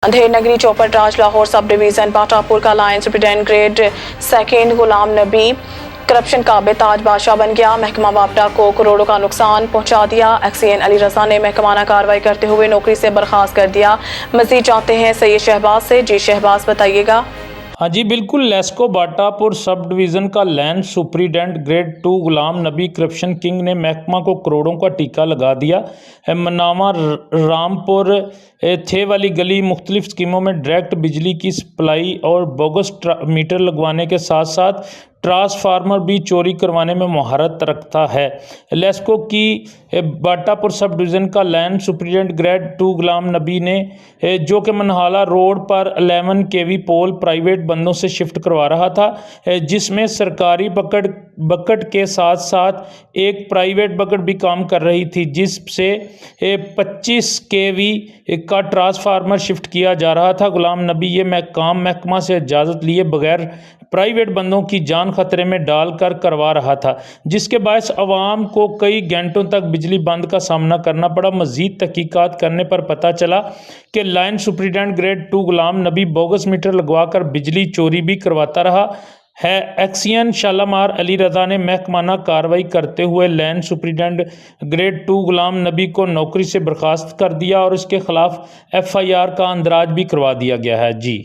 अंधेर नगरी चौपट राज Lahore sub division Batapur का line superintendent grade second Ghulam Nabi corruption का बेताज बादशाह बन गया। महकमा बापटा को करोड़ों का नुकसान पहुंचा दिया। एक्सीएन अली रजा ने महकमाना कार्रवाई करते हुए नौकरी से बर्खास्त कर दिया। मजीद जानते हैं सैयद शहबाज से। जी शहबाज बताइएगा। हाँ जी बिल्कुल, लेस्को बाटापुर सब डिवीज़न का land superintendent grade 2 Ghulam Nabi corruption king ने महकमा को करोड़ों का टीका लगा दिया। मनावा रामपुर थे वाली गली मुख्तलिफ स्कीमों में डायरेक्ट बिजली की सप्लाई और बोगस मीटर लगवाने के साथ साथ ट्रांसफार्मर भी चोरी करवाने में महारत रखता है। लेस्को की बाटापुर सब डिवीज़न का land superintendent grade 2 Ghulam Nabi ने जो कि मनहाला रोड पर 11 केवी पोल प्राइवेट बंदों से शिफ्ट करवा रहा था, जिसमें सरकारी बकेट के साथ साथ एक प्राइवेट बकेट भी काम कर रही थी, जिससे 25 केवी का ट्रांसफार्मर शिफ्ट किया जा रहा था। गुलाम नबी ये काम महकमा से इजाज़त लिए बगैर प्राइवेट बंदों की जान खतरे में डालकर करवा रहा था, जिसके बायस अवाम को कई घंटों तक बिजली बंद का सामना करना पड़ा। मजीद तहकीकात करने पर पता चला कि line superintendent grade 2 Ghulam Nabi bogus metre लगवाकर बिजली चोरी भी करवाता रहा है। एक्सीएन शालामार अली रजा ने महकमाना कार्रवाई करते हुए land superintendent grade 2 Ghulam Nabi को नौकरी से बर्खास्त कर दिया और उसके खिलाफ FIR का अंदराज भी करवा दिया गया है। जी।